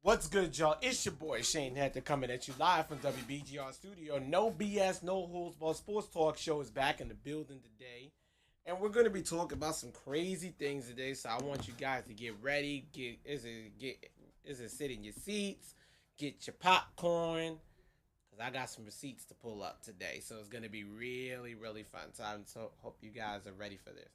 What's good, y'all? It's your boy Shane Hatter coming at you live from WBGR Studio. No BS, no holds barred sports talk show is back in the building today, and we're gonna be talking about some crazy things today. So I want you guys to get ready. Is it sit in your seats, get your popcorn, cause I got some receipts to pull up today. So it's gonna be really really fun. So hope you guys are ready for this.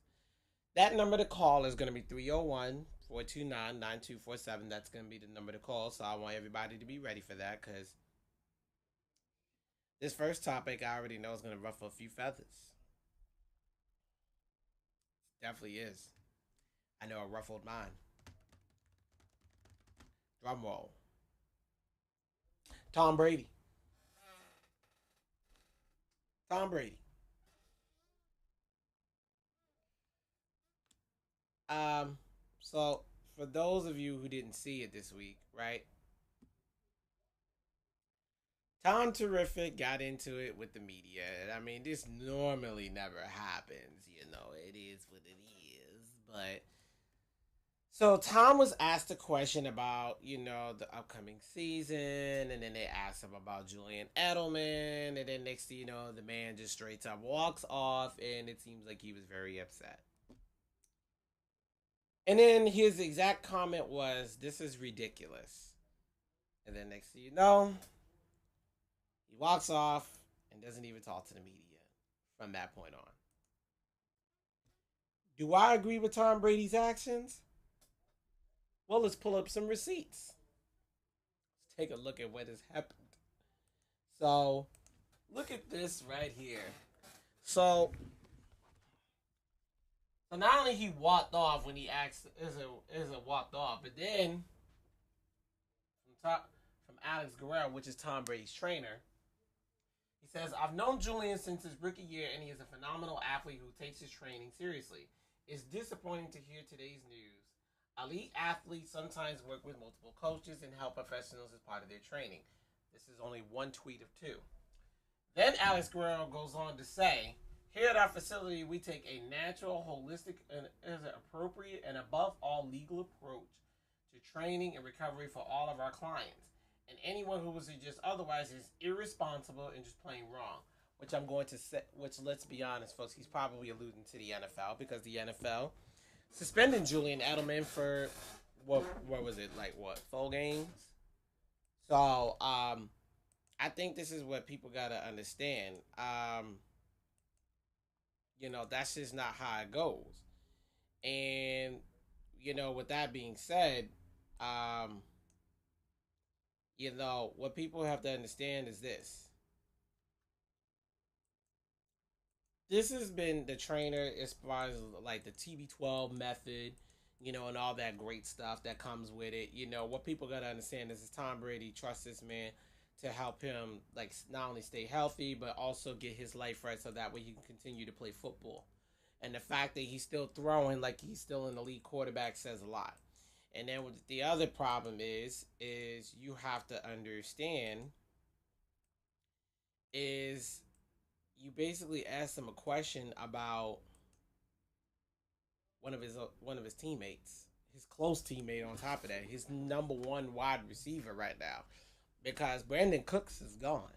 That number to call is going to be 301-429-9247. That's going to be the number to call. So I want everybody to be ready for that because this first topic I already know is going to ruffle a few feathers. Definitely is. I know it ruffled mine. Drum roll. Tom Brady. Tom Brady. Um, so for those of you who didn't see it this week, right? Tom Terrific got into it with the media. I mean, this normally never happens, it is what it is. But so Tom was asked a question about, the upcoming season, and then they asked him about Julian Edelman, and then next thing you know, the man just straight up walks off, and it seems like he was very upset. And then his exact comment was, "This is ridiculous." And then next thing you know, he walks off and doesn't even talk to the media from that point on. Do I agree with Tom Brady's actions? Well, let's pull up some receipts. Let's take a look at what has happened. So, look at this right here. So, not only he walked off when he asked, is it walked off, but then from Alex Guerrero, which is Tom Brady's trainer, he says, "I've known Julian since his rookie year, and he is a phenomenal athlete who takes his training seriously. It's disappointing to hear today's news. Elite athletes sometimes work with multiple coaches and help professionals as part of their training." This is only one tweet of two. Then Alex Guerrero goes on to say, "Here at our facility, we take a natural, holistic, and is appropriate and above all legal approach to training and recovery for all of our clients. And anyone who would suggest otherwise is irresponsible and just plain wrong." Which I'm going to say, which, let's be honest, folks, he's probably alluding to the NFL because the NFL suspended Julian Edelman for what was it, like, what, 4 games? So I think this is what people gotta understand. That's just not how it goes. And with that being said, um, what people have to understand is this. This has been the trainer as far as like the TB12 method, and all that great stuff that comes with it. What people gotta understand is Tom Brady trusts this man to help him, like, not only stay healthy but also get his life right so that way he can continue to play football. And the fact that he's still throwing like he's still an elite quarterback says a lot. And then what the other problem is you have to understand is you basically ask him a question about one of his teammates, his close teammate. On top of that, his number one wide receiver right now, because Brandon Cooks is gone.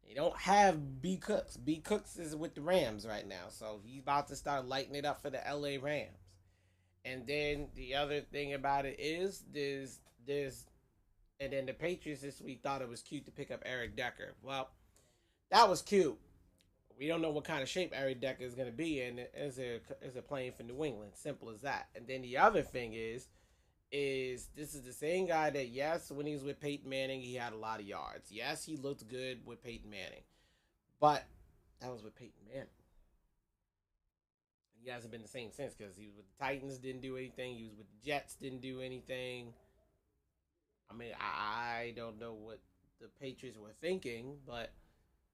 They don't have B Cooks. B Cooks is with the Rams right now, so he's about to start lighting it up for the LA Rams. And then the other thing about it is there's and then the Patriots this week thought it was cute to pick up Eric Decker. Well, that was cute. We don't know what kind of shape Eric Decker is going to be in as a playing for New England. Simple as that. And then the other thing is this is the same guy that, yes, when he was with Peyton Manning, he had a lot of yards. Yes, he looked good with Peyton Manning, but that was with Peyton Manning. He hasn't been the same since because he was with the Titans, didn't do anything. He was with the Jets, didn't do anything. I mean, I don't know what the Patriots were thinking, but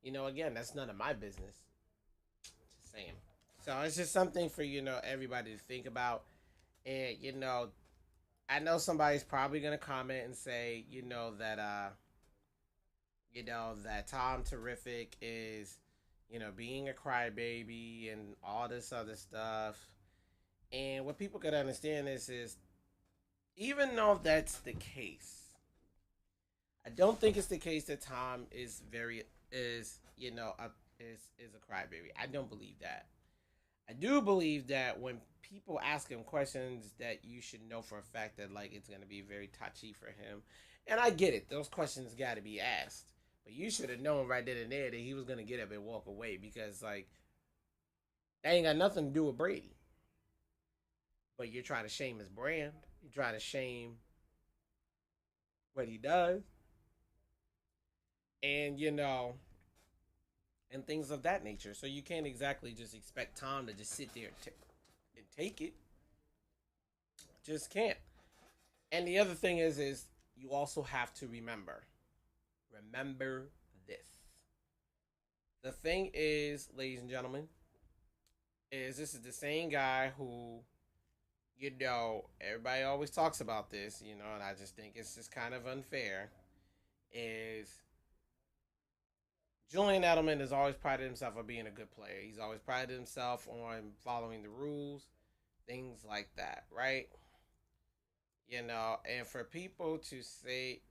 again, that's none of my business. Just saying. So it's just something for everybody to think about, and I know somebody's probably gonna comment and say that Tom Terrific is being a crybaby and all this other stuff. And what people gotta understand is even though that's the case, I don't think it's the case that Tom is is a crybaby. I don't believe that. I do believe that when people ask him questions, that you should know for a fact that like it's gonna be very touchy for him. And I get it; those questions got to be asked. But you should have known right then and there that he was gonna get up and walk away because like that ain't got nothing to do with Brady. But you're trying to shame his brand. You're trying to shame what he does, and and things of that nature. So you can't exactly just expect Tom to just sit there and take it. Just can't. And the other thing is you also have to remember this. The thing is, ladies and gentlemen, is this is the same guy who, everybody always talks about this, and I just think it's just kind of unfair, is Julian Edelman has always prided himself on being a good player. He's always prided himself on following the rules, things like that, right? And for people to say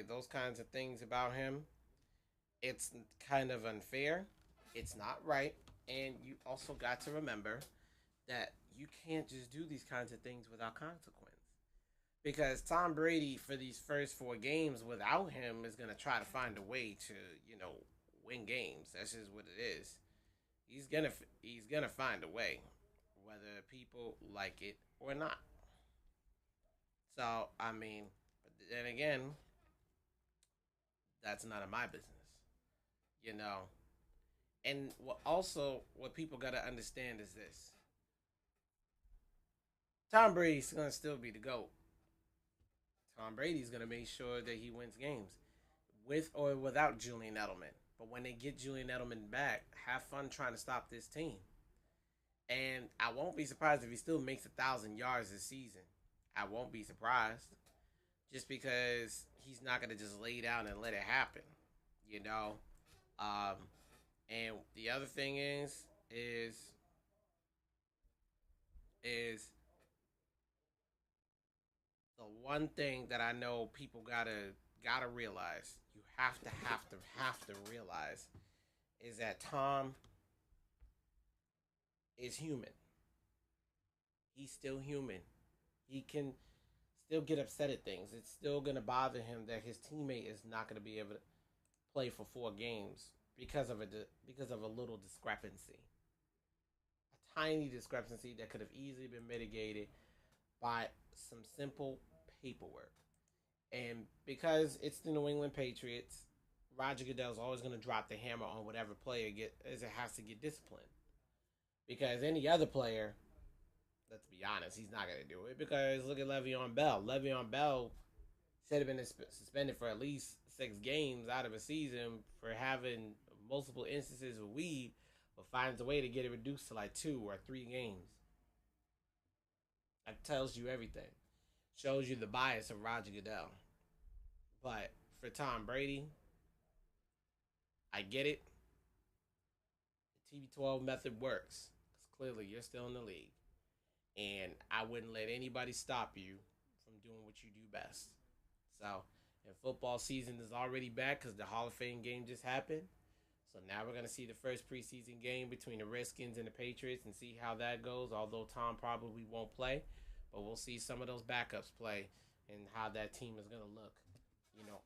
those kinds of things about him, it's kind of unfair. It's not right. And you also got to remember that you can't just do these kinds of things without consequence. Because Tom Brady, for these first 4 games without him, is going to try to find a way to, win games. That's just what it is. He's gonna find a way, whether people like it or not. So, I mean, but then again, that's none of my business, And what people gotta understand is this: Tom Brady's gonna still be the GOAT. Tom Brady's gonna make sure that he wins games, with or without Julian Edelman. But when they get Julian Edelman back, have fun trying to stop this team. And I won't be surprised if he still makes 1,000 yards this season. I won't be surprised. Just because he's not going to just lay down and let it happen. And the other thing is the one thing that I know people gotta realize, you have to realize, is that Tom is human. He's still human. He can still get upset at things. It's still gonna bother him that his teammate is not gonna be able to play for 4 games because of a little discrepancy, a tiny discrepancy that could have easily been mitigated by some simple paperwork. And because it's the New England Patriots, Roger Goodell is always going to drop the hammer on whatever player has to get disciplined. Because any other player, let's be honest, he's not going to do it. Because look at Le'Veon Bell. Le'Veon Bell should have been suspended for at least 6 games out of a season for having multiple instances of weed, but finds a way to get it reduced to like 2 or 3 games. That tells you everything. Shows you the bias of Roger Goodell. But for Tom Brady, I get it. The TB12 method works. Because clearly you're still in the league. And I wouldn't let anybody stop you from doing what you do best. So, and football season is already back because the Hall of Fame game just happened. So now we're going to see the first preseason game between the Redskins and the Patriots and see how that goes. Although Tom probably won't play. But we'll see some of those backups play and how that team is going to look,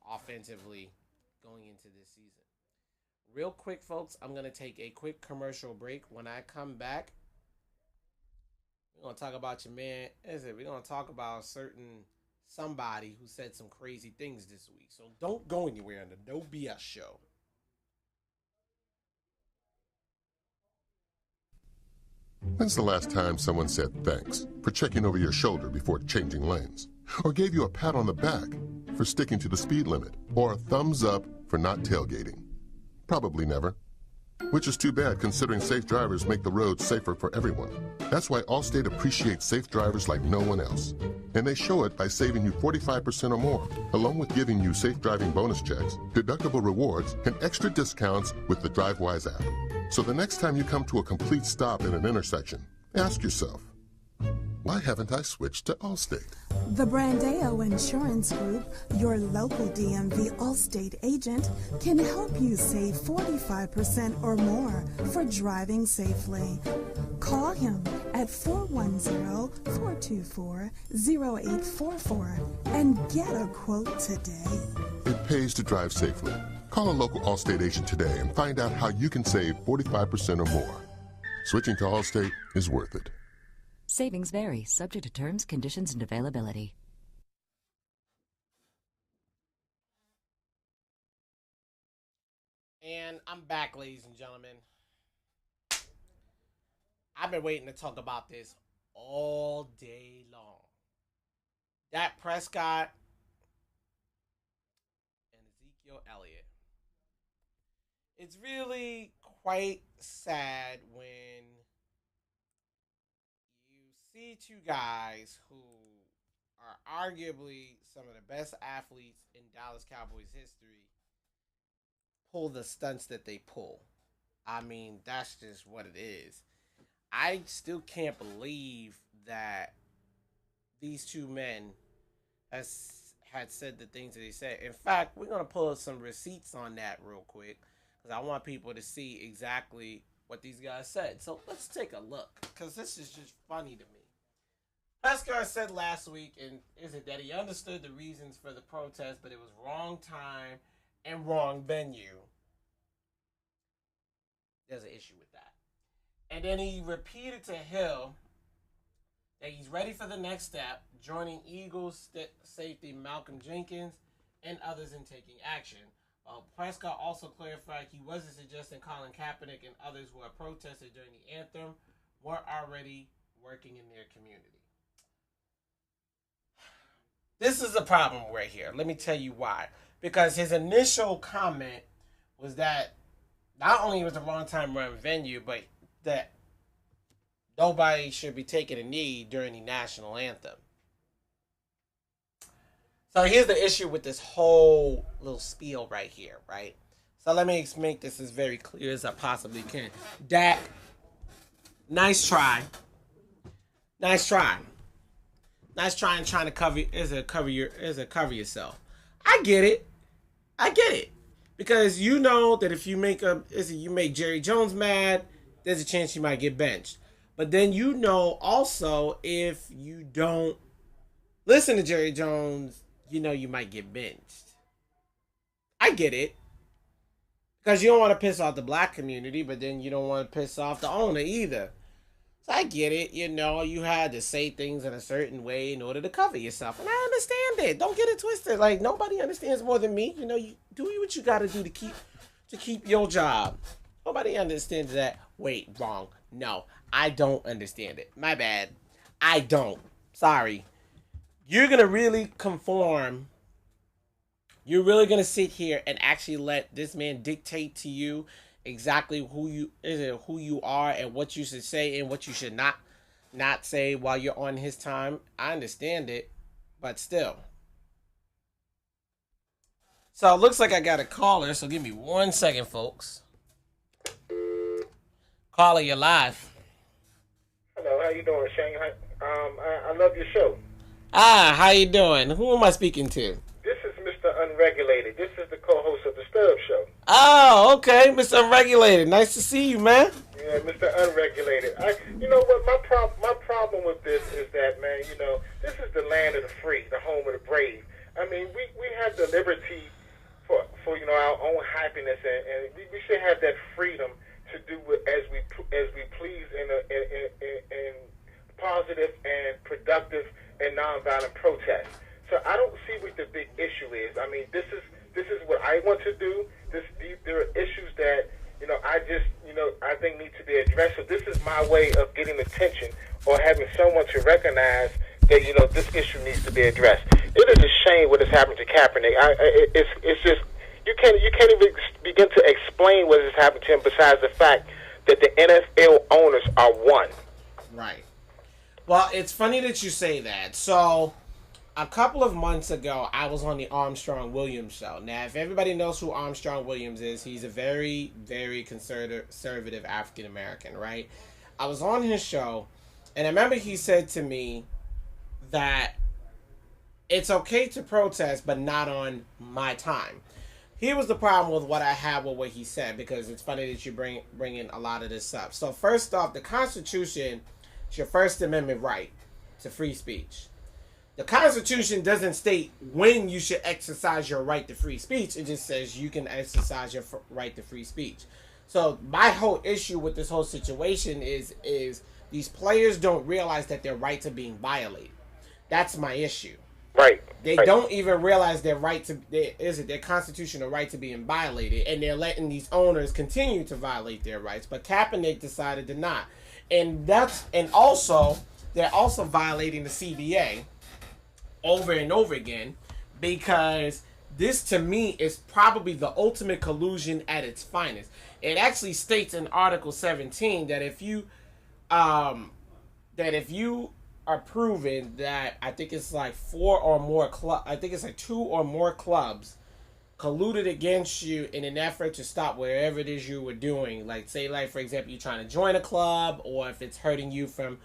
offensively going into this season. Real quick, folks, I'm going to take a quick commercial break. When I come back, we're going to talk about your man. We're going to talk about somebody who said some crazy things this week. So don't go anywhere on the No BS Show. When's the last time someone said thanks for checking over your shoulder before changing lanes? Or gave you a pat on the back for sticking to the speed limit? Or a thumbs up for not tailgating? Probably never. Which is too bad considering safe drivers make the roads safer for everyone. That's why Allstate appreciates safe drivers like no one else. And they show it by saving you 45% or more, along with giving you safe driving bonus checks, deductible rewards, and extra discounts with the DriveWise app. So the next time you come to a complete stop in an intersection, ask yourself, Why haven't I switched to Allstate? The Brandeo Insurance Group, your local DMV Allstate agent, can help you save 45% or more for driving safely. Call him at 410-424-0844 and get a quote today. It pays to drive safely. Call a local Allstate agent today and find out how you can save 45% or more. Switching to Allstate is worth it. Savings vary, subject to terms, conditions, and availability. And I'm back, ladies and gentlemen. I've been waiting to talk about this all day long. Dak Prescott and Ezekiel Elliott. It's really quite sad when you see two guys who are arguably some of the best athletes in Dallas Cowboys history pull the stunts that they pull. I mean, that's just what it is. I still can't believe that these two men had said the things that they said. In fact, we're going to pull up some receipts on that real quick because I want people to see exactly what these guys said. So let's take a look because this is just funny to me. Prescott said last week, and is it that he understood the reasons for the protest, but it was wrong time and wrong venue. There's an issue with that. And then he repeated to Hill that he's ready for the next step, joining Eagles safety Malcolm Jenkins and others in taking action. Prescott also clarified he wasn't suggesting Colin Kaepernick and others who have protested during the anthem were already working in their community. This is a problem right here. Let me tell you why. Because his initial comment was that not only was the wrong time, wrong venue, but that nobody should be taking a knee during the national anthem. So here's the issue with this whole little spiel right here, right? So let me make this as very clear as I possibly can. Dak, nice try. Nice try. Nice try and trying to cover yourself. I get it. Because you know that if you make Jerry Jones mad, there's a chance you might get benched. But then you know also if you don't listen to Jerry Jones, you know you might get benched. I get it. Because you don't want to piss off the black community, but then you don't want to piss off the owner either. So I get it. You know, you had to say things in a certain way in order to cover yourself. And I understand it. Don't get it twisted. Like, nobody understands more than me. You know, you do what you got to do to keep your job. Nobody understands that. Wait, wrong. No, I don't understand it. My bad. I don't. Sorry. You're going to really conform. You're really going to sit here and actually let this man dictate to you exactly who you are and what you should say and what you should not say while you're on his time. I understand it, but still. So it looks like I got a caller, so give me 1 second, folks. Caller, you're live. Hello, how you doing, Shane? I love your show. How you doing? Who am I speaking to? This is Mr. Unregulated. This is the co-host of the Stubbs Show. Oh, okay, Mr. Unregulated. Nice to see you, man. Yeah, Mr. Unregulated. You know what? My problem with this is that, man, you know, this is the land of the free, the home of the brave. I mean, we have the liberty for you know, our own happiness, and we should have that freedom to do as we please in positive and productive and nonviolent protest. So I don't see what the big issue is. I mean, this is what I want to do. There are issues that, you know, I think need to be addressed. So this is my way of getting attention or having someone to recognize that, you know, this issue needs to be addressed. It is a shame what has happened to Kaepernick. It's just you can't even begin to explain what has happened to him besides the fact that the NFL owners are one. Right. Well, it's funny that you say that. So, a couple of months ago, I was on the Armstrong Williams show. Now, if everybody knows who Armstrong Williams is, he's a very, very conservative African-American, right? I was on his show, And I remember he said to me that it's okay to protest, but not on my time. Here was the problem with what I had with what he said, because it's funny that you bring in a lot of this up. So first off, the Constitution is your First Amendment right to free speech. The Constitution doesn't state when you should exercise your right to free speech. It just says you can exercise your right to free speech. So my whole issue with this whole situation is these players don't realize that their rights are being violated. That's my issue. Right. They don't even realize their right to their constitutional right to being violated, and they're letting these owners continue to violate their rights. But Kaepernick decided to not, and also they're also violating the CBA over and over again, because this to me is probably the ultimate collusion at its finest. It actually states in Article 17 that if you are proven that, I think it's like 4 or more I think it's like 2 or more clubs colluded against you in an effort to stop wherever it is you were doing. Like, say, like, for example, you're trying to join a club, or if it's hurting you from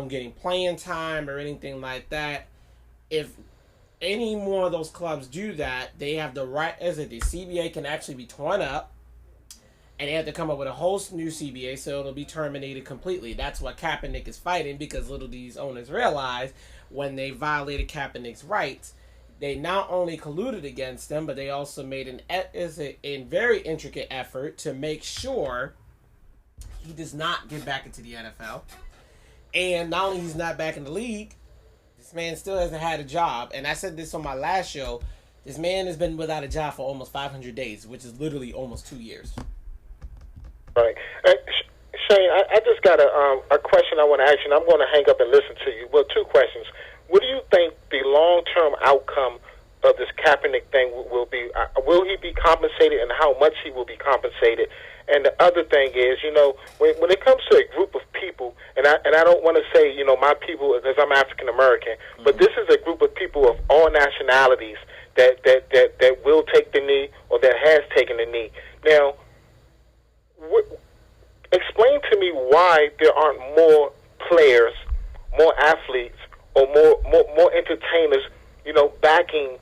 getting playing time or anything like that. If any more of those clubs do that, they have the right, the CBA can actually be torn up, and they have to come up with a whole new CBA, so it'll be terminated completely. That's what Kaepernick is fighting, because little these owners realize when they violated Kaepernick's rights, they not only colluded against them, but they also made a very intricate effort to make sure he does not get back into the NFL. And not only he's not back in the league, this man still hasn't had a job. And I said this on my last show, this man has been without a job for almost 500 days, which is literally almost 2 years. Right. Shane, I just got a question I want to ask you, and I'm going to hang up and listen to you. Well, 2 questions. What do you think the long-term outcome of this Kaepernick thing will be? Will he be compensated, and how much he will be compensated? And the other thing is, when it comes to a group of people, and I don't want to say, my people, because I'm African American, but this is a group of people of all nationalities that will take the knee, or that has taken the knee. Now, explain to me why there aren't more players, more athletes, or more entertainers, backing,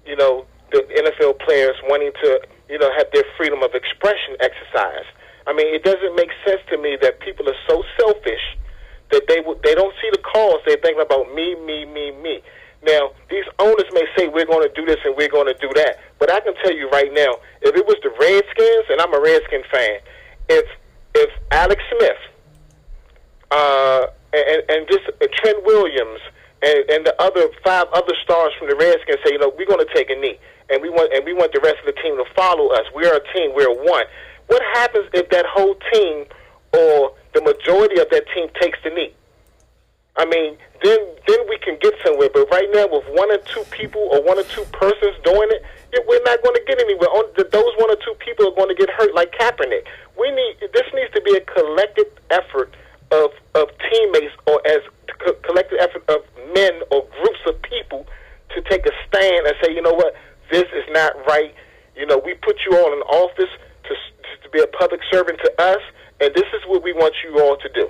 the NFL players wanting to, have their freedom of expression exercised. I mean, it doesn't make sense to me that people are so selfish that they don't see the cause. They think about me. Now, these owners may say, we're going to do this and we're going to do that. But I can tell you right now, if it was the Redskins, and I'm a Redskin fan, if Alex Smith and just Trent Williams and the other 5 other stars from the Redskins say, we're going to take a knee, and we want the rest of the team to follow us. We're a team. We're one. What happens if that whole team, or the majority of that team, takes the knee? I mean, then we can get somewhere. But right now, with 1 or 2 people or 1 or 2 persons doing it, we're not going to get anywhere. Those 1 or 2 people are going to get hurt, like Kaepernick. This needs to be a collective effort of teammates, or as collective effort of men or groups of people to take a stand and say, you know what, this is not right. We put you all in office to be a public servant to us, and this is what we want you all to do.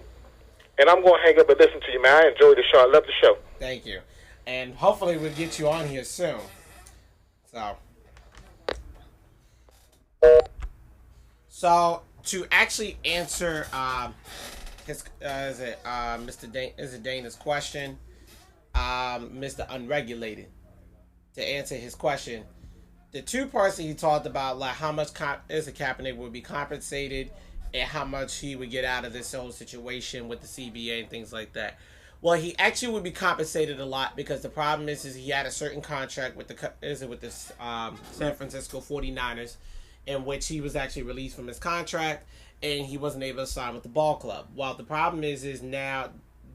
And I'm going to hang up and listen to you, man. I enjoyed the show. I love the show. Thank you. And hopefully we'll get you on here soon. So to actually answer Mr. Dana's question, Mr. Unregulated, to answer his question, the 2 parts that he talked about, like how much Kaepernick would be compensated and how much he would get out of this whole situation with the CBA and things like that. Well, he actually would be compensated a lot, because the problem is he had a certain contract with the San Francisco 49ers, in which he was actually released from his contract, and he wasn't able to sign with the ball club. Well, the problem is now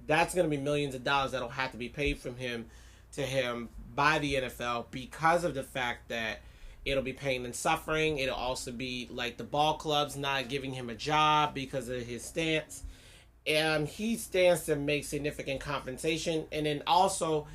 that's going to be millions of dollars that'll have to be paid from him to him by the NFL, because of the fact that it'll be pain and suffering. It'll also be like the ball club's not giving him a job because of his stance. And he stands to make significant compensation. And then also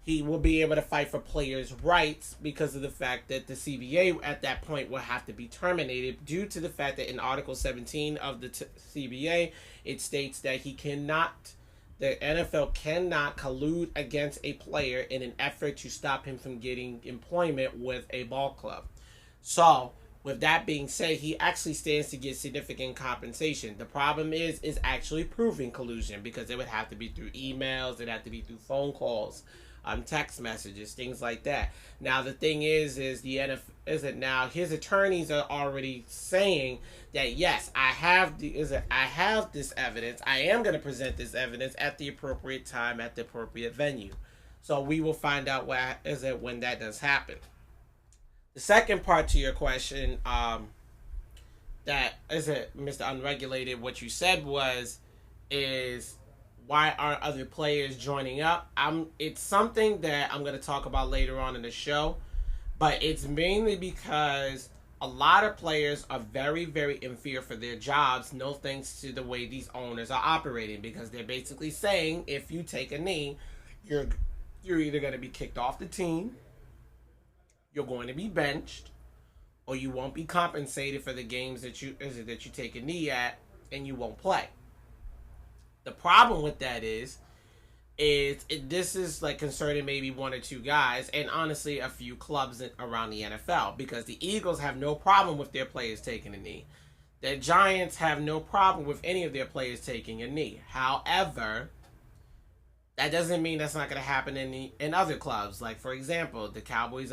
he will be able to fight for players' rights, because of the fact that the CBA at that point will have to be terminated, due to the fact that in Article 17 of the CBA, it states that he cannot the NFL cannot collude against a player in an effort to stop him from getting employment with a ball club. So, with that being said, he actually stands to get significant compensation. The problem is actually proving collusion, because it would have to be through emails, it'd have to be through phone calls, text messages, things like that. Now the thing is the NFL now his attorneys are already saying that yes, I have this evidence. I am going to present this evidence at the appropriate time at the appropriate venue. So we will find out when that does happen. The second part to your question, that is it, Mr. Unregulated, what you said is why aren't other players joining up? It's something that I'm going to talk about later on in the show, but it's mainly because a lot of players are very, very in fear for their jobs, no thanks to the way these owners are operating, because they're basically saying if you take a knee, you're either going to be kicked off the team, you're going to be benched, or you won't be compensated for the games that you take a knee at, and you won't play. The problem with that is this is like concerning maybe one or two guys, and honestly a few clubs around the NFL, because the Eagles have no problem with their players taking a knee. The Giants have no problem with any of their players taking a knee. However, that doesn't mean that's not going to happen in other clubs. Like, for example, the Cowboys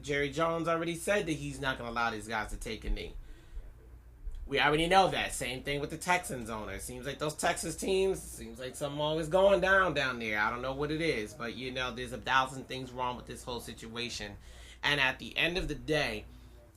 Jerry Jones already said that he's not going to allow these guys to take a knee. We already know that. Same thing with the Texans owner. It seems like those Texas teams, seems like something always going down there. I don't know what it is, but there's 1,000 things wrong with this whole situation. And at the end of the day,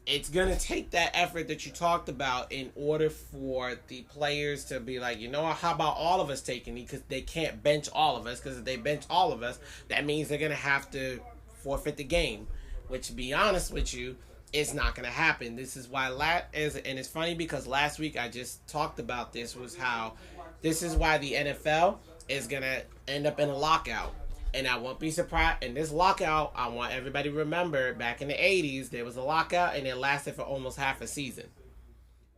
it's going to take that effort that you talked about in order for the players to be like, how about all of us taking it? Because they can't bench all of us, because if they bench all of us, that means they're going to have to forfeit the game, which, to be honest with you, it's not going to happen. This is why, and it's funny because last week I just talked about this, was how this is why the NFL is going to end up in a lockout. And I won't be surprised. In this lockout, I want everybody to remember, back in the 80s, there was a lockout and it lasted for almost half a season.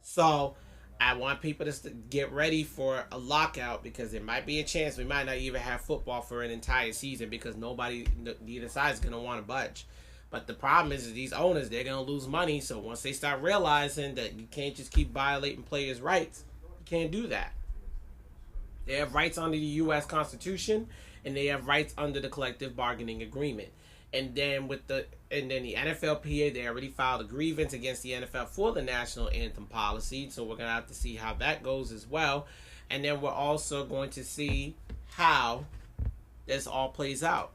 So I want people to get ready for a lockout, because there might be a chance we might not even have football for an entire season, because neither side is going to want to budge. But the problem is these owners, they're going to lose money. So once they start realizing that you can't just keep violating players' rights, you can't do that. They have rights under the U.S. Constitution, and they have rights under the collective bargaining agreement. And then the NFLPA, they already filed a grievance against the NFL for the national anthem policy. So we're going to have to see how that goes as well. And then we're also going to see how this all plays out.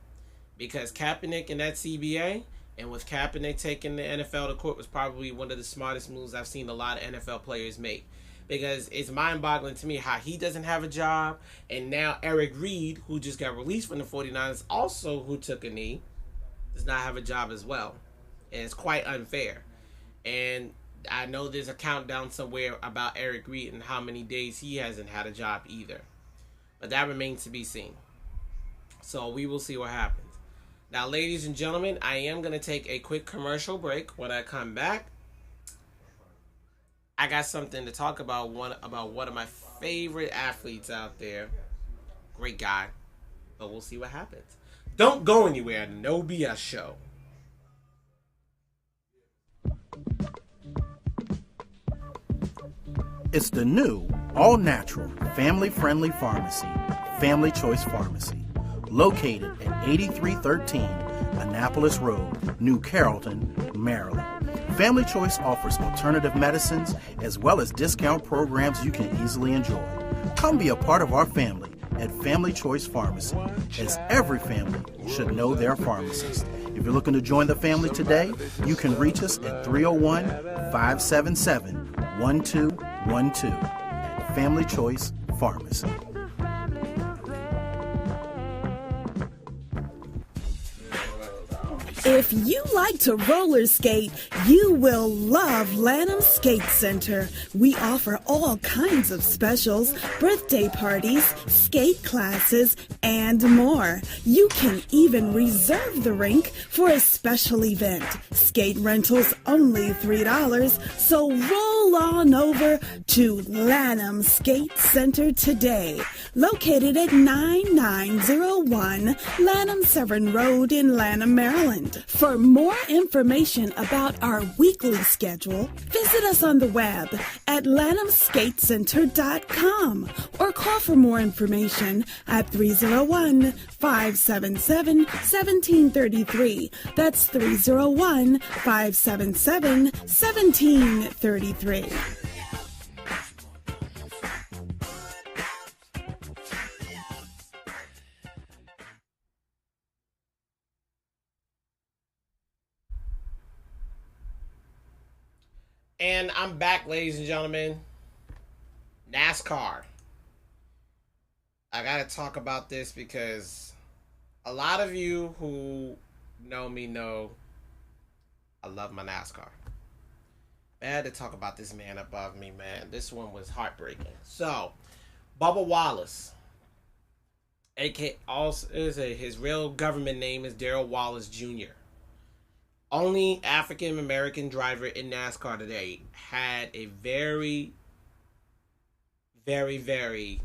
Because Kaepernick and that CBA, and with Kaepernick taking the NFL to court, was probably one of the smartest moves I've seen a lot of NFL players make. Because it's mind-boggling to me how he doesn't have a job, and now Eric Reed, who just got released from the 49ers, also who took a knee, does not have a job as well. And it's quite unfair. And I know there's a countdown somewhere about Eric Reed and how many days he hasn't had a job either. But that remains to be seen. So we will see what happens. Now, ladies and gentlemen, I am going to take a quick commercial break. When I come back, I got something to talk about one of my favorite athletes out there. Great guy. But we'll see what happens. Don't go anywhere. No BS show. It's the new, all-natural, family-friendly pharmacy, Family Choice Pharmacy, located at 8313 Annapolis Road, New Carrollton, Maryland. Family Choice offers alternative medicines as well as discount programs you can easily enjoy. Come be a part of our family at Family Choice Pharmacy, as every family should know their pharmacist. If you're looking to join the family today, you can reach us at 301-577-1212 at Family Choice Pharmacy. If you like to roller skate, you will love Lanham Skate Center. We offer all kinds of specials, birthday parties, skate classes, and more. You can even reserve the rink for a special event. Skate rentals only $3, so roll on over to Lanham Skate Center today. Located at 9901 Lanham Severn Road in Lanham, Maryland. For more information about our weekly schedule, visit us on the web at lanhamskatecenter.com or call for more information at 301-577-1733. That's 301-577-1733. And I'm back, ladies and gentlemen. NASCAR. I gotta talk about this because a lot of you who know me know I love my NASCAR. I had to talk about this man above me, man. This one was heartbreaking. So, Bubba Wallace, aka also his real government name is Darrell Wallace Jr. Only African American driver in NASCAR today had a very, very, very,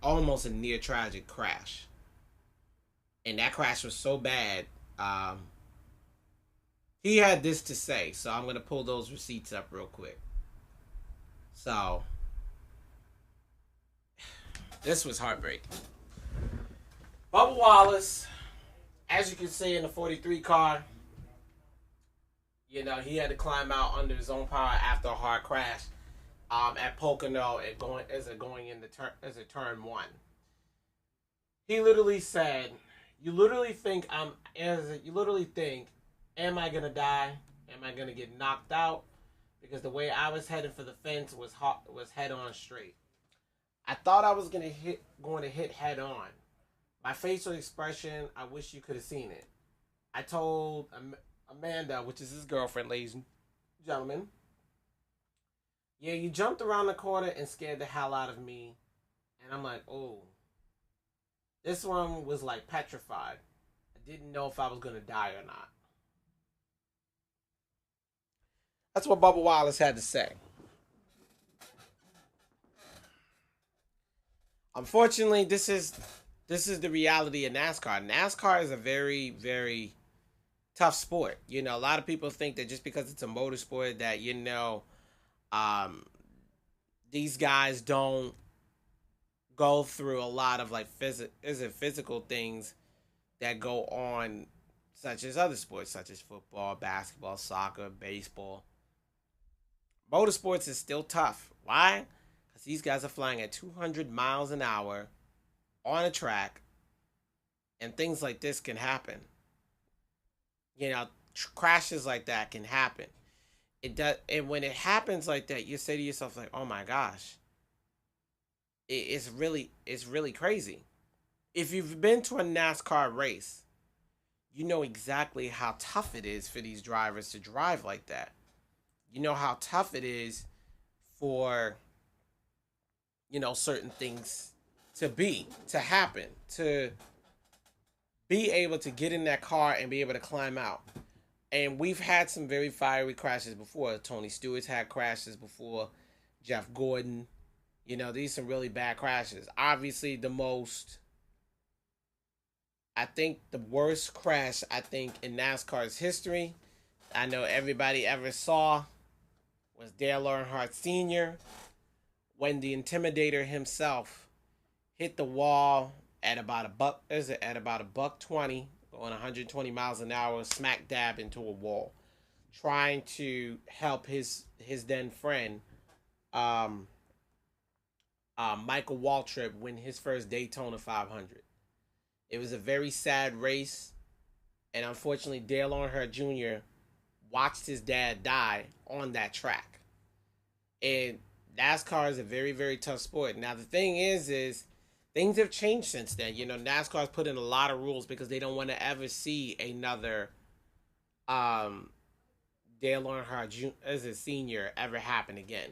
almost a near tragic crash. And that crash was so bad, he had this to say. So I'm going to pull those receipts up real quick. So, this was heartbreaking. Bubba Wallace, as you can see in the 43 car, you know, he had to climb out under his own power after a hard crash at Pocono going into turn one. He literally said, "You literally think am I gonna die? Am I gonna get knocked out? Because the way I was heading for the fence was head on straight. I thought I was going to hit head on. My facial expression, I wish you could have seen it. I told Amanda, which is his girlfriend, ladies and gentlemen, yeah, you jumped around the corner and scared the hell out of me." And I'm like, oh, this one was like petrified. I didn't know if I was going to die or not. That's what Bubba Wallace had to say. Unfortunately, this is the reality of NASCAR. NASCAR is a very, very tough sport. You know, a lot of people think that just because it's a motorsport that, you know, these guys don't go through a lot of like physical things that go on, such as other sports, such as football, basketball, soccer, baseball. Motorsports is still tough. Why? Because these guys are flying at 200 miles an hour on a track, and things like this can happen. You know, crashes like that can happen. It does, and when it happens like that, you say to yourself, like, "Oh my gosh, it's really crazy." If you've been to a NASCAR race, you know exactly how tough it is for these drivers to drive like that. You know how tough it is for, you know, certain things to happen, to be able to get in that car and be able to climb out. And we've had some very fiery crashes before. Tony Stewart's had crashes before. Jeff Gordon. You know, these are some really bad crashes. Obviously, the worst crash, in NASCAR's history, I know everybody ever saw, was Dale Earnhardt Sr. when the Intimidator himself hit the wall at about a buck 20, going 120 miles an hour, smack dab into a wall, trying to help his then friend, Michael Waltrip, win his first Daytona 500. It was a very sad race, and unfortunately, Dale Earnhardt Jr. watched his dad die on that track. And NASCAR is a very, very tough sport. Now, the thing is things have changed since then. You know, NASCAR's put in a lot of rules because they don't want to ever see another Dale Earnhardt as a senior ever happen again.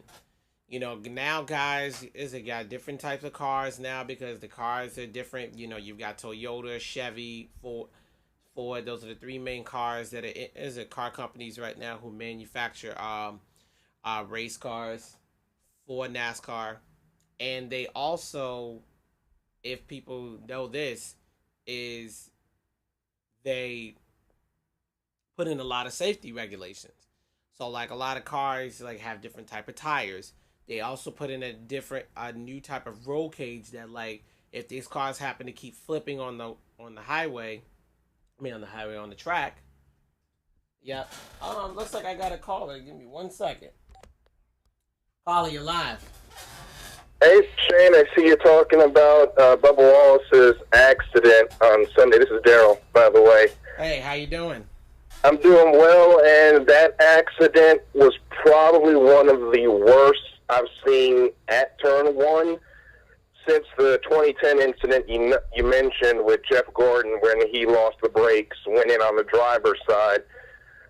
You know, now guys is it got different types of cars now because the cars are different. You know, you've got Toyota, Chevy, Ford. Those are the three main cars that is car companies right now who manufacture race cars for NASCAR, and they also, if people know this, is they put in a lot of safety regulations. So like a lot of cars like have different type of tires. They also put in a new type of roll cage that like if these cars happen to keep flipping on the highway, on the track. Yep. Looks like I got a caller. Give me 1 second. Caller, you live. Hey, Shane, I see you talking about Bubba Wallace's accident on Sunday. This is Daryl, by the way. Hey, how you doing? I'm doing well, and that accident was probably one of the worst I've seen at Turn 1 since the 2010 incident you mentioned with Jeff Gordon when he lost the brakes, went in on the driver's side.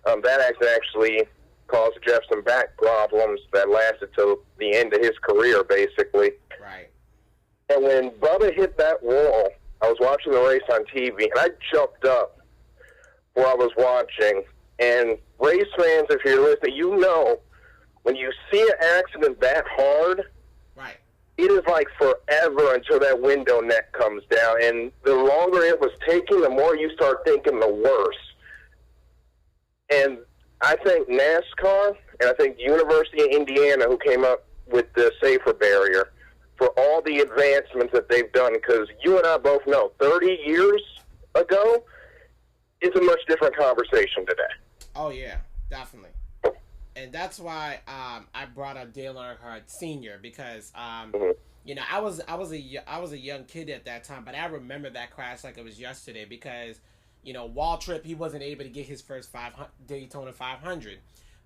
That accident actually caused Jeff some back problems that lasted till the end of his career, basically. Right. And when Bubba hit that wall, I was watching the race on TV, and I jumped up where I was watching. And race fans, if you're listening, you know when you see an accident that hard, right, it is like forever until that window neck comes down. And the longer it was taking, the more you start thinking the worse. And I think NASCAR and I think the University of Indiana, who came up with the safer barrier, for all the advancements that they've done, because you and I both know 30 years ago is a much different conversation today. Oh, yeah, definitely. And that's why I brought up Dale Earnhardt Sr. because, you know, I was a young kid at that time, but I remember that crash like it was yesterday because, you know, Waltrip, he wasn't able to get his first Daytona 500.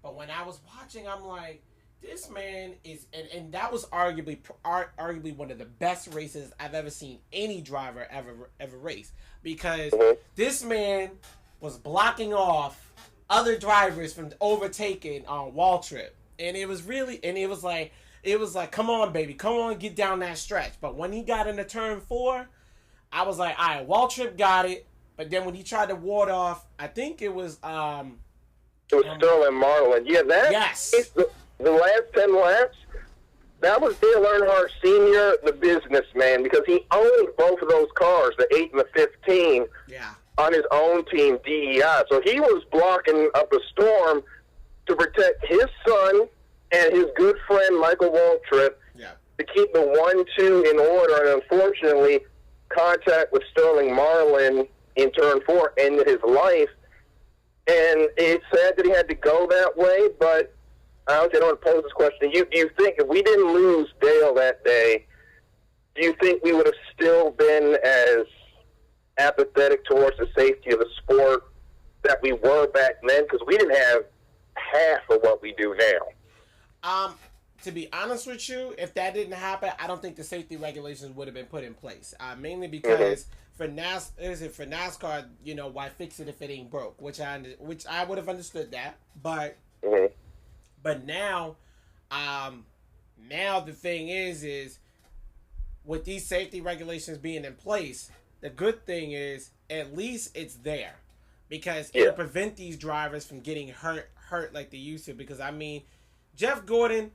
But when I was watching, I'm like, this man is, and that was arguably one of the best races I've ever seen any driver ever race, because this man was blocking off other drivers from overtaking on Waltrip, and it was like, come on, baby, come on, get down that stretch. But when he got into turn 4, I was like, all right, Waltrip got it. But then when he tried to ward off, I think it was Sterling Marlin. Yeah, that yes. The last 10 laps, that was Dale Earnhardt Sr., the businessman, because he owned both of those cars, the 8 and the 15, on his own team, DEI. So he was blocking up a storm to protect his son and his good friend, Michael Waltrip, to keep the 1-2 in order. And unfortunately, contact with Sterling Marlin in turn 4 ended his life. And it's sad that he had to go that way, but I don't want to pose this question. Do you think if we didn't lose Dale that day, do you think we would have still been as apathetic towards the safety of the sport that we were back then? Because we didn't have half of what we do now. To be honest with you, if that didn't happen, I don't think the safety regulations would have been put in place. Mainly because for NASCAR, you know, why fix it if it ain't broke? Which I would have understood that, but now, now the thing is with these safety regulations being in place, the good thing is at least it's there, because it'll prevent these drivers from getting hurt like they used to. Because I mean, Jeff Gordon,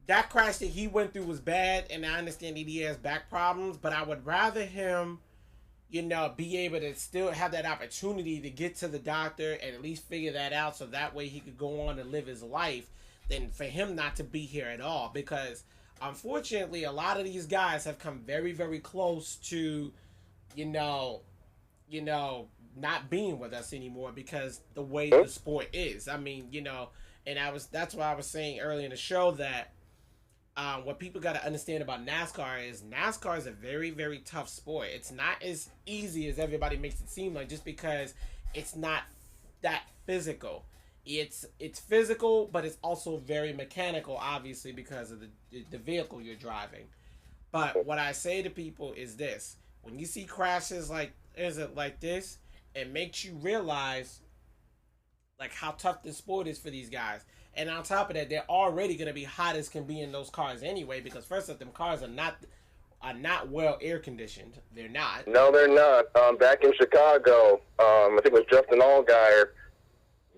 that crash that he went through was bad, and I understand that he has back problems, but I would rather him, you know, be able to still have that opportunity to get to the doctor and at least figure that out, so that way he could go on and live his life, than for him not to be here at all. Because unfortunately, a lot of these guys have come very, very close to, you know, not being with us anymore because the way the sport is. I mean, you know, and that's why I was saying earlier in the show that what people got to understand about NASCAR is a very, very tough sport. It's not as easy as everybody makes it seem like, just because it's not that physical. It's physical, but it's also very mechanical, obviously, because of the vehicle you're driving. But what I say to people is this: when you see crashes like this, it makes you realize like how tough this sport is for these guys. And on top of that, they're already going to be hot as can be in those cars anyway, because first of them cars are not well air conditioned. They're not. No, they're not. Back in Chicago, I think it was Justin Allgaier,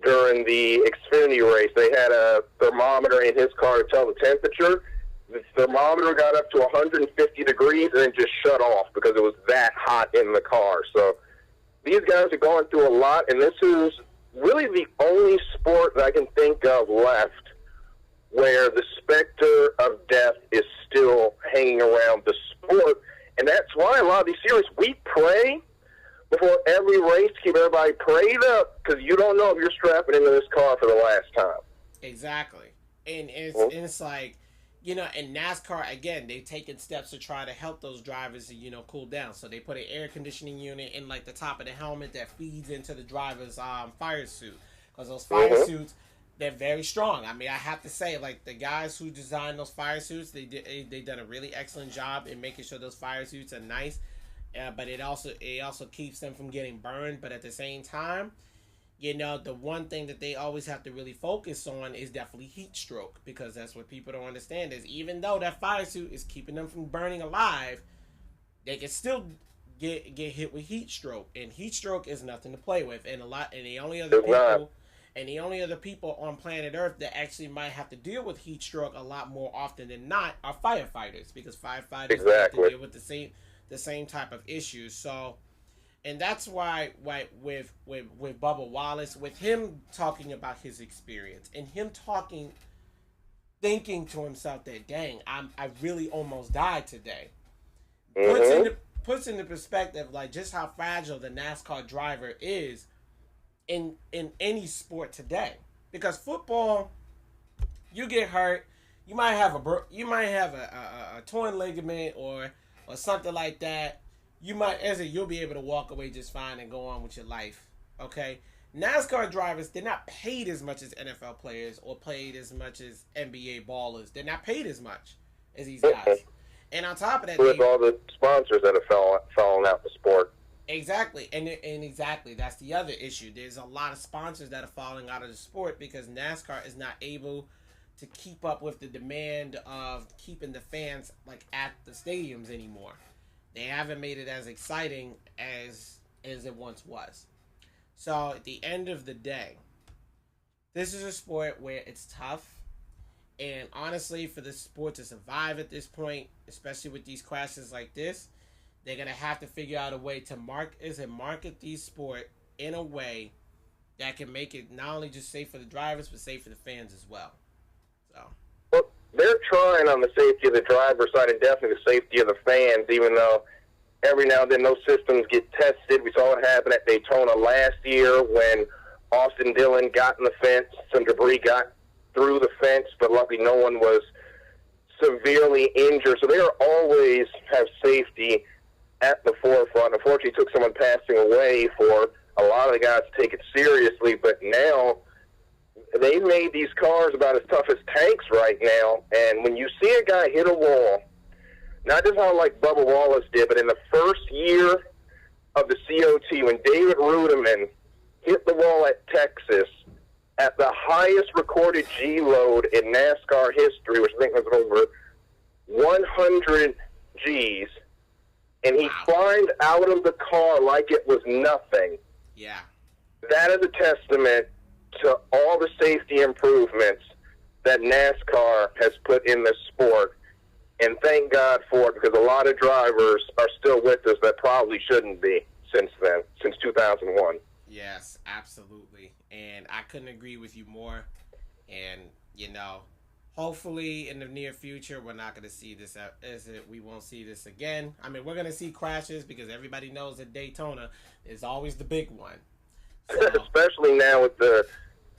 during the Xfinity race, they had a thermometer in his car to tell the temperature. The thermometer got up to 150 degrees and then just shut off because it was that hot in the car. So these guys are going through a lot, and this is really the only sport that I can think of left where the specter of death is still hanging around the sport. And that's why a lot of these series, we pray before every race, keep everybody prayed up, because you don't know if you're strapping into this car for the last time. Exactly. And it's like, you know, in NASCAR, again, they've taken steps to try to help those drivers, you know, cool down. So they put an air conditioning unit in, like, the top of the helmet that feeds into the driver's fire suit. Because those fire suits, they're very strong. I mean, I have to say, like, the guys who designed those fire suits, they done a really excellent job in making sure those fire suits are nice. But it also keeps them from getting burned. But at the same time, you know, the one thing that they always have to really focus on is definitely heat stroke, because that's what people don't understand is even though that fire suit is keeping them from burning alive, they can still get hit with heat stroke, and heat stroke is nothing to play with. And the only other people on planet Earth that actually might have to deal with heat stroke a lot more often than not are firefighters, because firefighters have to deal with the same type of issues. So, and that's why with Bubba Wallace, with him talking about his experience and him thinking to himself that, dang, I really almost died today, puts into perspective like just how fragile the NASCAR driver is in any sport today. Because football, you get hurt, you might have a torn ligament or something like that. You'll be able to walk away just fine and go on with your life. Okay? NASCAR drivers, they're not paid as much as NFL players or paid as much as NBA ballers. They're not paid as much as these guys. And on top of that, with all the sponsors that have fallen out the sport. Exactly. And exactly, that's the other issue. There's a lot of sponsors that are falling out of the sport because NASCAR is not able to keep up with the demand of keeping the fans like at the stadiums anymore. They haven't made it as exciting as it once was. So at the end of the day, this is a sport where it's tough. And honestly, for the sport to survive at this point, especially with these crashes like this, they're going to have to figure out a way to market these sport in a way that can make it not only just safe for the drivers, but safe for the fans as well. Well, they're trying on the safety of the driver's side and definitely the safety of the fans, even though every now and then those systems get tested. We saw it happen at Daytona last year when Austin Dillon got in the fence. Some debris got through the fence, but luckily no one was severely injured. So they always have safety at the forefront. Unfortunately, it took someone passing away for a lot of the guys to take it seriously, but now they've made these cars about as tough as tanks right now. And when you see a guy hit a wall, not just how like Bubba Wallace did, but in the first year of the COT, when David Rudiman hit the wall at Texas at the highest recorded G load in NASCAR history, which I think was over 100 Gs, and he climbed out of the car like it was nothing. Yeah. That is a testament to all the safety improvements that NASCAR has put in the sport. And thank God for it, because a lot of drivers are still with us that probably shouldn't be since then, since 2001. Yes, absolutely. And I couldn't agree with you more. And, you know, hopefully in the near future, we're not going to see this. We won't see this again. I mean, we're going to see crashes because everybody knows that Daytona is always the big one. So, especially now with the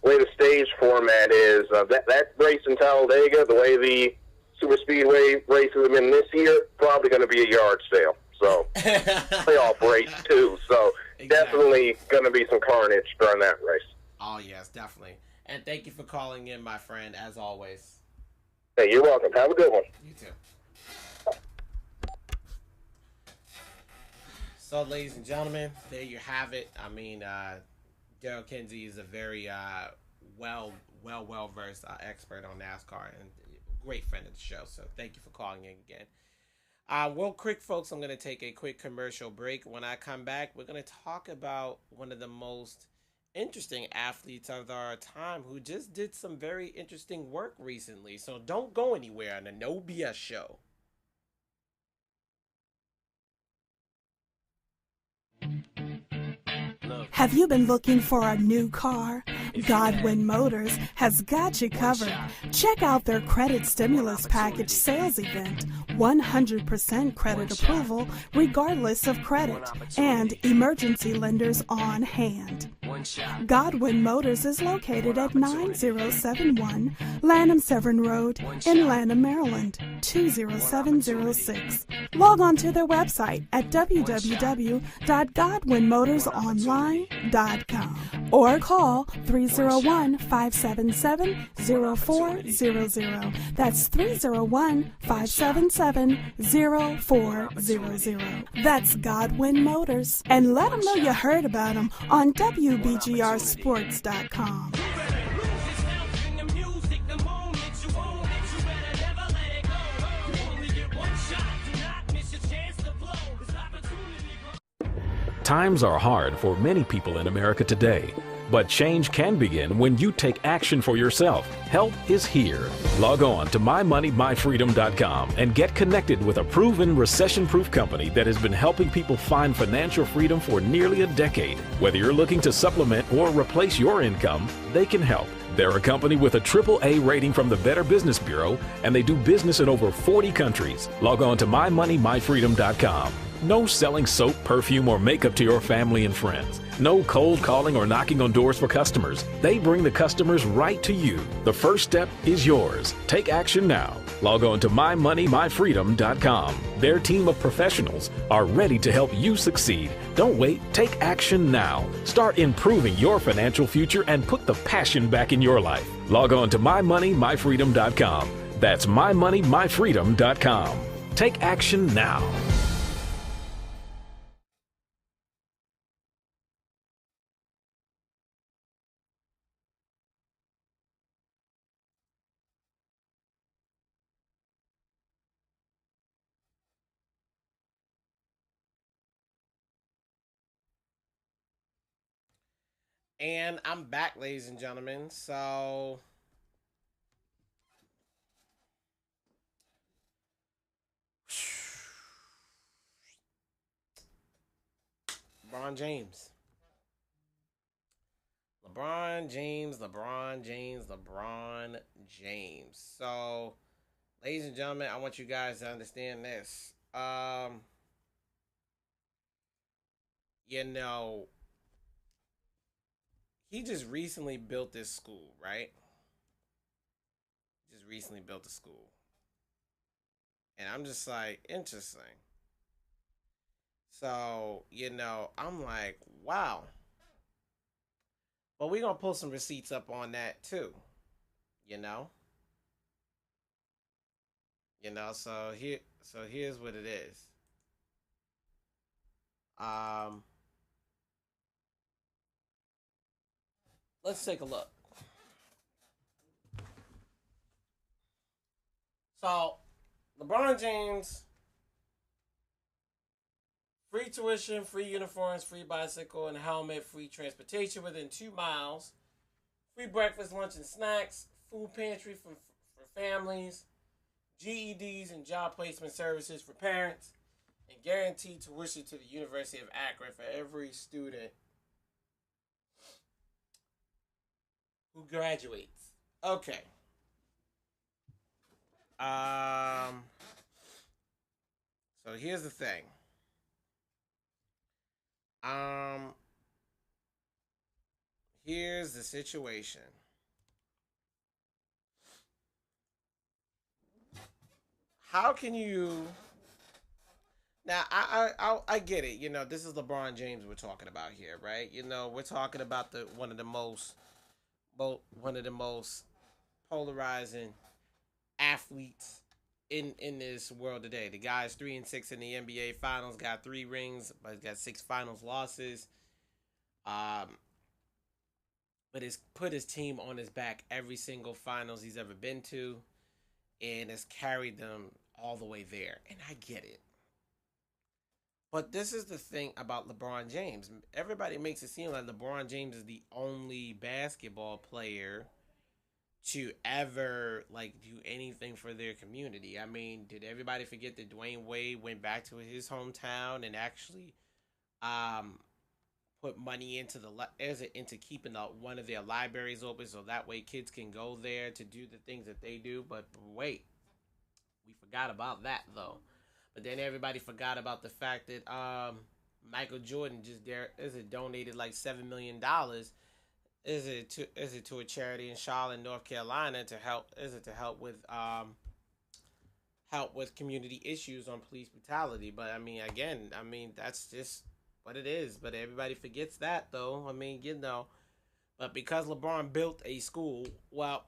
way the stage format is, that race in Talladega, the way the Super Speedway races have been this year, probably going to be a yard sale. So, playoff race too. So, exactly. Definitely going to be some carnage during that race. Oh, yes, definitely. And thank you for calling in, my friend, as always. Hey, you're welcome. Have a good one. You too. So, ladies and gentlemen, there you have it. I mean, Daryl Kinsey is a very well versed expert on NASCAR and great friend of the show. So thank you for calling in again. Well, quick, folks, I'm going to take a quick commercial break. When I come back, we're going to talk about one of the most interesting athletes of our time who just did some very interesting work recently. So don't go anywhere on the No BS show. Have you been looking for a new car? Godwin Motors has got you covered. Check out their credit stimulus package sales event. 100% credit approval regardless of credit, and emergency lenders on hand. Godwin Motors is located at 9071 Lanham Severn Road in Lanham, Maryland, 20706. Log on to their website at www.godwinmotorsonline.com or call 301-577-0400. That's 301-577-0400. That's Godwin Motors. And let them know you heard about them on WBGRsports.com. Times are hard for many people in America today, but change can begin when you take action for yourself. Help is here. Log on to mymoneymyfreedom.com and get connected with a proven recession-proof company that has been helping people find financial freedom for nearly a decade. Whether you're looking to supplement or replace your income, they can help. They're a company with a AAA rating from the Better Business Bureau, and they do business in over 40 countries. Log on to mymoneymyfreedom.com. No selling soap, perfume, or makeup to your family and friends. No cold calling or knocking on doors for customers. They bring the customers right to you. The first step is yours. Take action now. Log on to mymoneymyfreedom.com. Their team of professionals are ready to help you succeed. Don't wait. Take action now. Start improving your financial future and put the passion back in your life. Log on to mymoneymyfreedom.com. That's mymoneymyfreedom.com. Take action now. And I'm back, ladies and gentlemen. So LeBron James. So, ladies and gentlemen, I want you guys to understand this. He just recently built this school, right? Just recently built a school. And I'm just like, interesting. So, I'm like, wow. But we're going to pull some receipts up on that too. So here's what it is. Let's take a look. So, LeBron James, free tuition, free uniforms, free bicycle and helmet, free transportation within 2 miles, free breakfast, lunch, and snacks, food pantry for families, GEDs and job placement services for parents, and guaranteed tuition to the University of Akron for every student who graduates. Okay. So here's the thing. Here's the situation. How can you... Now, I get it. This is LeBron James we're talking about here, right? We're talking about one of the most polarizing athletes in this world today. The guy's 3-6 in the NBA Finals, got 3 rings, but he's got 6 finals losses. but has put his team on his back every single finals he's ever been to, and has carried them all the way there. And I get it. But this is the thing about LeBron James. Everybody makes it seem like LeBron James is the only basketball player to ever like do anything for their community. I mean, did everybody forget that Dwayne Wade went back to his hometown and actually put money into into keeping one of their libraries open so that way kids can go there to do the things that they do? But wait, we forgot about that though. But then everybody forgot about the fact that Michael Jordan donated like $7 million. Is it to a charity in Charlotte, North Carolina to help with community issues on police brutality? But I mean, again, that's just what it is. But everybody forgets that though. I mean, but because LeBron built a school, well,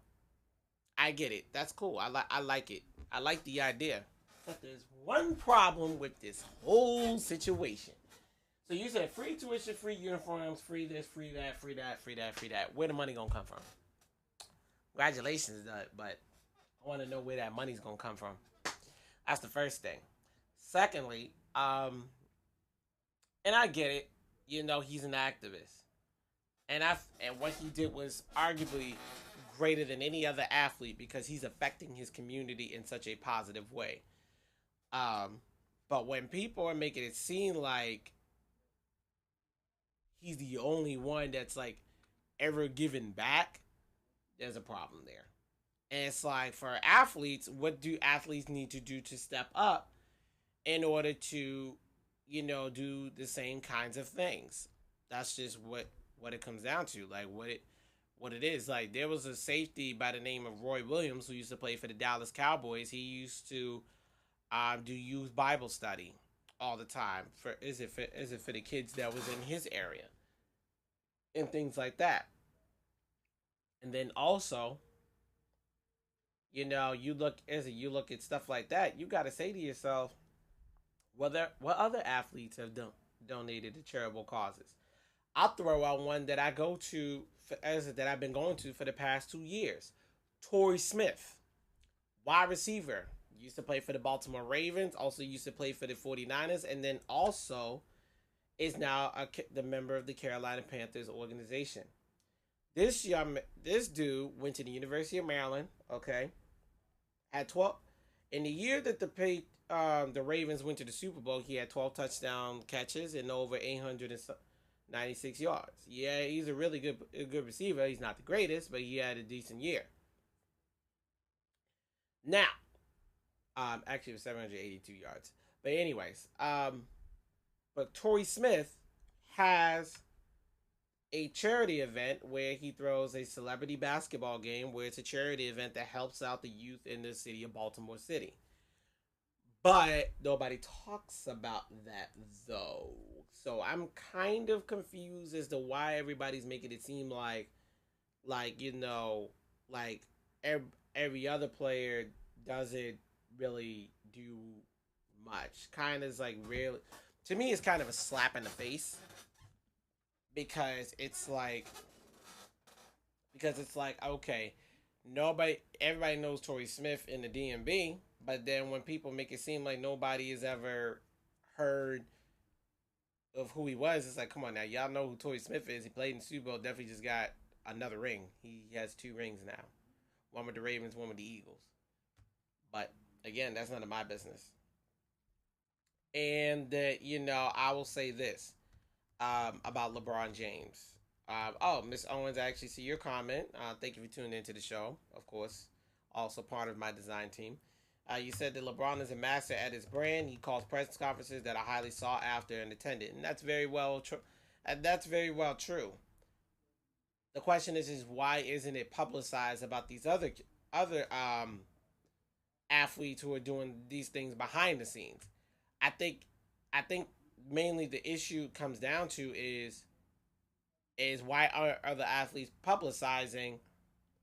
I get it. That's cool. I like it. I like the idea. But there's one problem with this whole situation. So you said free tuition, free uniforms, free this, free that, free that, free that, free that. Where the money gonna come from? Congratulations, but I want to know where that money's gonna come from. That's the first thing. Secondly, and I get it. He's an activist, and what he did was arguably greater than any other athlete because he's affecting his community in such a positive way. But when people are making it seem like he's the only one that's like ever given back, there's a problem there. And it's like, for athletes, what do athletes need to do to step up in order to, do the same kinds of things? That's just what it comes down to. Like what it is. Like, there was a safety by the name of Roy Williams who used to play for the Dallas Cowboys. He used to do youth Bible study all the time for the kids that was in his area and things like that. And then also, you look at stuff like that, you got to say to yourself, what other athletes have donated to charitable causes? I'll throw out one that I go to that I've been going to for the past 2 years. Torrey Smith, wide receiver. Used to play for the Baltimore Ravens, also used to play for the 49ers, and then also is now the member of the Carolina Panthers organization. This dude went to the University of Maryland, okay? At 12, in the year that the Ravens went to the Super Bowl, he had 12 touchdown catches and over 896 yards. Yeah, he's a really good receiver. He's not the greatest, but he had a decent year. Now, actually it was 782 yards. But anyways, but Torrey Smith has a charity event where he throws a celebrity basketball game where it's a charity event that helps out the youth in the city of Baltimore City. But nobody talks about that though. So I'm kind of confused as to why everybody's making it seem like every other player doesn't really do much. Kind of is like, really, to me, it's kind of a slap in the face because it's like okay, everybody knows Torrey Smith in the DMV, but then when people make it seem like nobody has ever heard of who he was, it's like, come on now, y'all know who Torrey Smith is. He played in the Super Bowl, definitely just got another ring. He has 2 rings now, one with the Ravens, one with the Eagles. But again, that's none of my business. And I will say this about LeBron James. Miss Owens, I actually see your comment. Thank you for tuning into the show. Of course, also part of my design team. You said that LeBron is a master at his brand. He calls press conferences that are highly sought after and attended, and that's very well true. The question is why isn't it publicized about these other athletes who are doing these things behind the scenes? I think mainly the issue comes down to is why are other athletes publicizing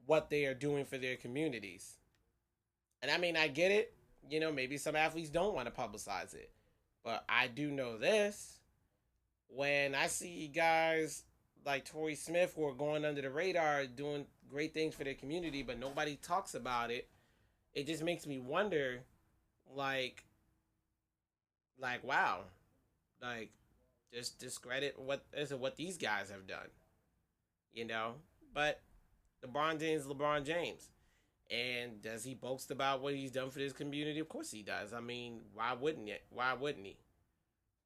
what they are doing for their communities? And I mean, I get it. Maybe some athletes don't want to publicize it. But I do know this. When I see guys like Torrey Smith who are going under the radar, doing great things for their community, but nobody talks about it. It just makes me wonder, like wow, like just discredit what these guys have done, you know. But LeBron James. And does he boast about what he's done for this community? Of course he does. I mean, why wouldn't he?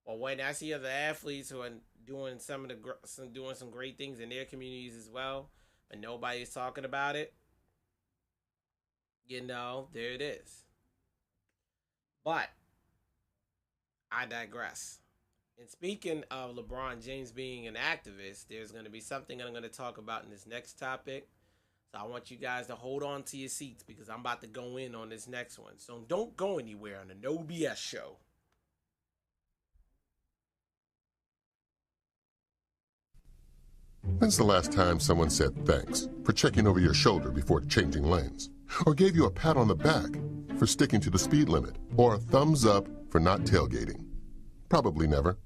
Well, when I see other athletes who are doing some great things in their communities as well, but nobody's talking about it, you know, there it is. But I digress. And speaking of LeBron James being an activist, there's going to be something I'm going to talk about in this next topic. So I want you guys to hold on to your seats because I'm about to go in on this next one. So don't go anywhere on the No BS show. When's the last time someone said thanks for checking over your shoulder before changing lanes? Or gave you a pat on the back for sticking to the speed limit? Or a thumbs up for not tailgating? Probably never.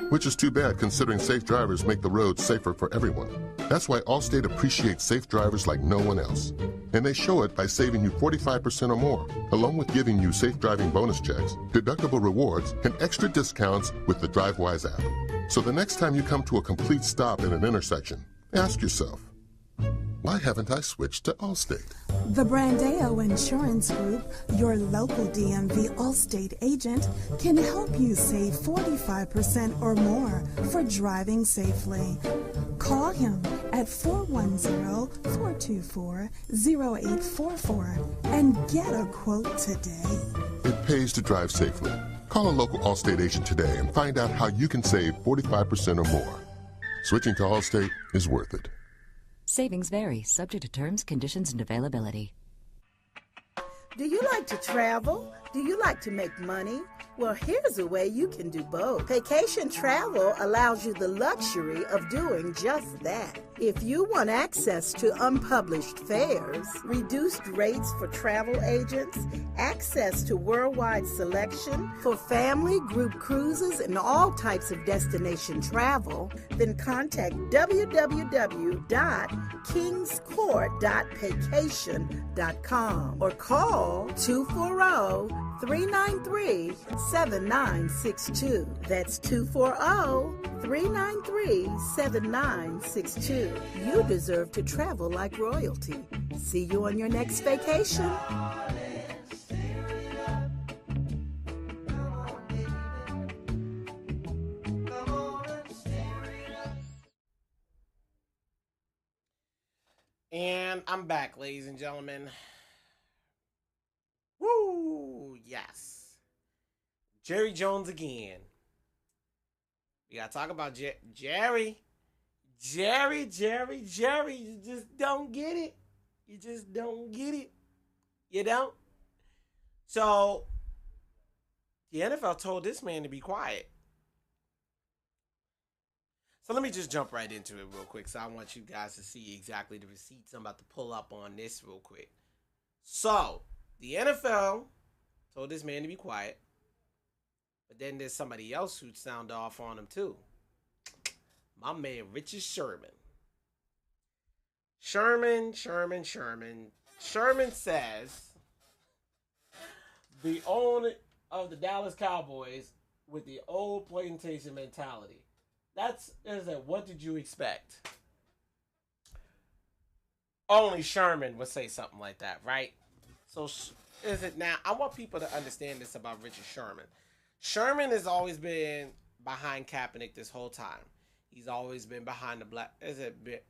Which is too bad considering safe drivers make the roads safer for everyone. That's why Allstate appreciates safe drivers like no one else. And they show it by saving you 45% or more, along with giving you safe driving bonus checks, deductible rewards, and extra discounts with the DriveWise app. So the next time you come to a complete stop in an intersection, ask yourself, why haven't I switched to Allstate? The Brandeo Insurance Group, your local DMV Allstate agent, can help you save 45% or more for driving safely. Call him at 410-424-0844 and get a quote today. It pays to drive safely. Call a local Allstate agent today and find out how you can save 45% or more. Switching to Allstate is worth it. Savings vary, subject to terms, conditions, and availability. Do you like to travel? Do you like to make money? Well, here's a way you can do both. Vacation Travel allows you the luxury of doing just that. If you want access to unpublished fares, reduced rates for travel agents, access to worldwide selection for family, group cruises, and all types of destination travel, then contact www.kingscourt.vacation.com or call 240-393-7962. That's 240-393-7962. You deserve to travel like royalty. See you on your next vacation. And I'm back, ladies and gentlemen. Woo! Yes. Jerry Jones again. We gotta talk about Jerry. Jerry. You just don't get it. You don't? So, the NFL told this man to be quiet. So let me just jump right into it real quick. So I want you guys to see exactly the receipts I'm about to pull up on this real quick. So, the NFL told this man to be quiet. But then there's somebody else who'd sound off on him too. My man, Richard Sherman. Sherman says the owner of the Dallas Cowboys with the old plantation mentality. What did you expect? Only Sherman would say something like that, right? So is it now? I want people to understand this about Richard Sherman. Sherman has always been behind Kaepernick this whole time. He's always been behind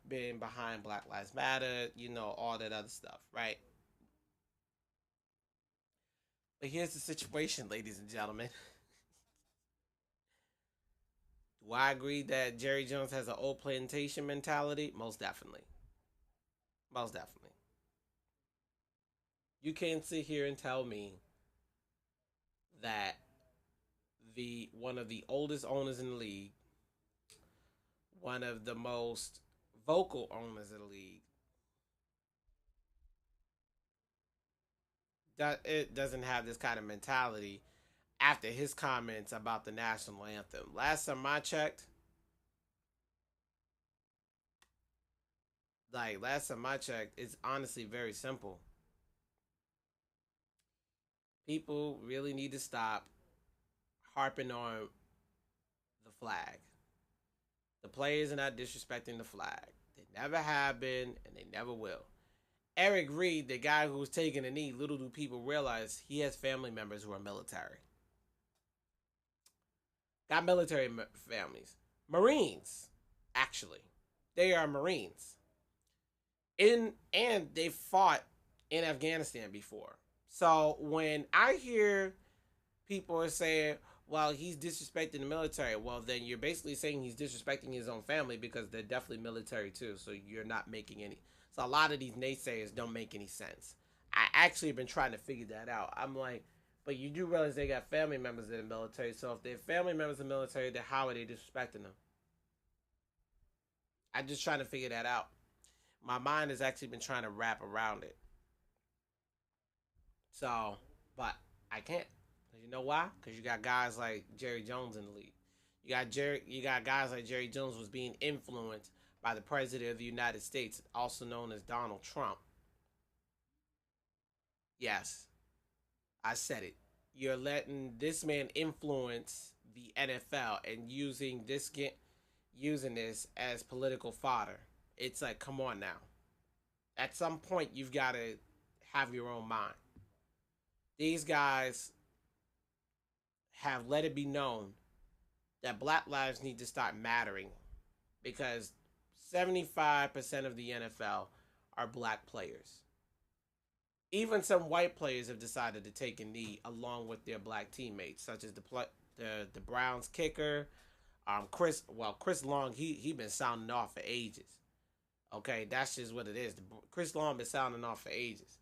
been behind Black Lives Matter, all that other stuff, right? But here's the situation, ladies and gentlemen. Do I agree that Jerry Jones has an old plantation mentality? Most definitely. You can't sit here and tell me that one of the oldest owners in the league, one of the most vocal owners in the league, that it doesn't have this kind of mentality after his comments about the national anthem. Last time I checked, Like, last time I checked, it's honestly very simple. People really need to stop harping on the flag. The players are not disrespecting the flag. They never have been, and they never will. Eric Reed, the guy who was taking a knee, little do people realize he has family members who are military. Got military families. Marines, actually. They are Marines. And they fought in Afghanistan before. So when I hear people are saying, well, he's disrespecting the military, well, then you're basically saying he's disrespecting his own family because they're definitely military too. So you're not making any. So a lot of these naysayers don't make any sense. I actually have been trying to figure that out. I'm like, but you do realize they got family members in the military. So if they're family members in the military, then how are they disrespecting them? I'm just trying to figure that out. My mind has actually been trying to wrap around it. So, but I can't. You know why? Because you got guys like Jerry Jones in the league. You got guys like Jerry Jones was being influenced by the President of the United States, also known as Donald Trump. Yes, I said it. You're letting this man influence the NFL and using this as political fodder. It's like, come on now. At some point, you've got to have your own mind. These guys have let it be known that black lives need to start mattering because 75% of the NFL are black players. Even some white players have decided to take a knee along with their black teammates, such as the Browns kicker, Chris Long. He been sounding off for ages. Okay, that's just what it is. Chris Long been sounding off for ages.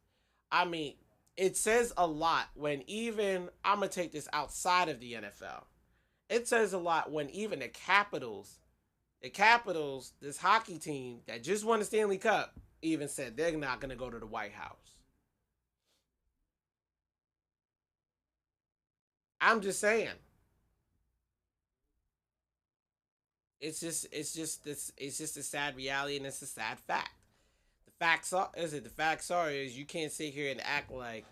I mean, it says a lot when even, I'm going to take this outside of the NFL. It says a lot when even the Capitals, this hockey team that just won the Stanley Cup, even said they're not going to go to the White House. I'm just saying. It's just a sad reality and it's a sad fact. The facts are you can't sit here and act like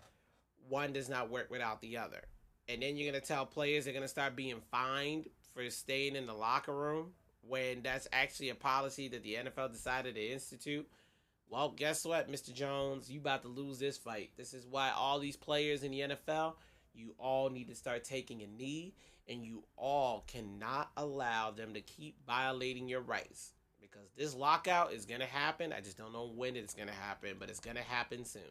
one does not work without the other. And then you're going to tell players they're going to start being fined for staying in the locker room when that's actually a policy that the NFL decided to institute. Well, guess what, Mr. Jones? You about to lose this fight. This is why all these players in the NFL, you all need to start taking a knee, and you all cannot allow them to keep violating your rights. Because this lockout is going to happen. I just don't know when it's going to happen, but it's going to happen soon.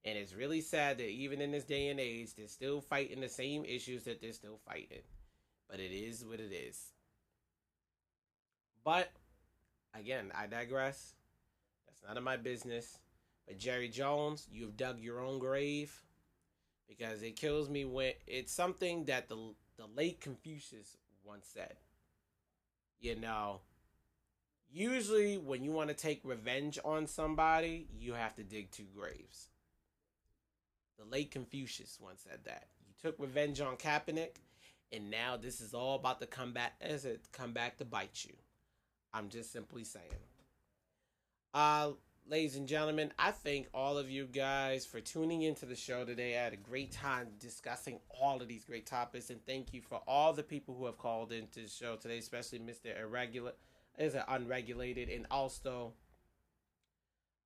And it's really sad that even in this day and age, they're still fighting the same issues that they're still fighting. But it is what it is. But, again, I digress. That's none of my business. But Jerry Jones, you've dug your own grave. Because it kills me when it's something that the late Confucius once said. You know, usually when you want to take revenge on somebody, you have to dig two graves. The late Confucius once said that. You took revenge on Kaepernick, and now this is all about to come back to bite you. I'm just simply saying. Ladies and gentlemen, I thank all of you guys for tuning into the show today. I had a great time discussing all of these great topics, and thank you for all the people who have called into the show today, especially Mr. Unregulated, and also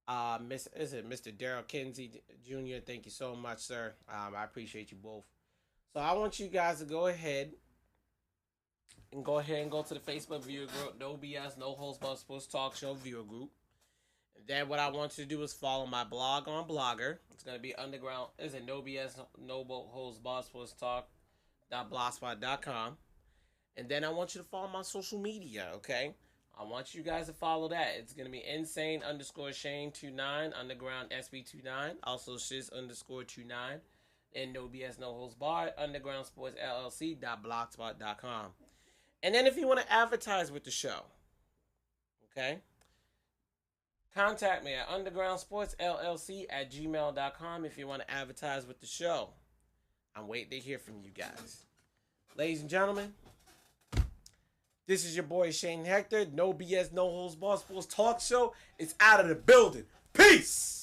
Mr. Daryl Kinsey Jr. Thank you so much, sir. I appreciate you both. So I want you guys to go ahead and go to the Facebook viewer group, No BS, No Holds Barred Sports Talk Show viewer group. And then what I want you to do is follow my blog on Blogger. It's going to be underground. Is it No BS, No Holds Barred Sports Talk.blogspot.com. And then I want you to follow my social media, okay? I want you guys to follow that. It's going to be insane_Shane29, underground SB29, also shiz_29, and No BS, No Holds Barred, underground sports LLC.blogspot.com. And then if you want to advertise with the show, okay, contact me at undergroundsportsllc@gmail.com if you want to advertise with the show. I'm waiting to hear from you guys. Ladies and gentlemen, This is your boy Shane Hector. No BS, no holds barred sports talk show. It's out of the building. Peace.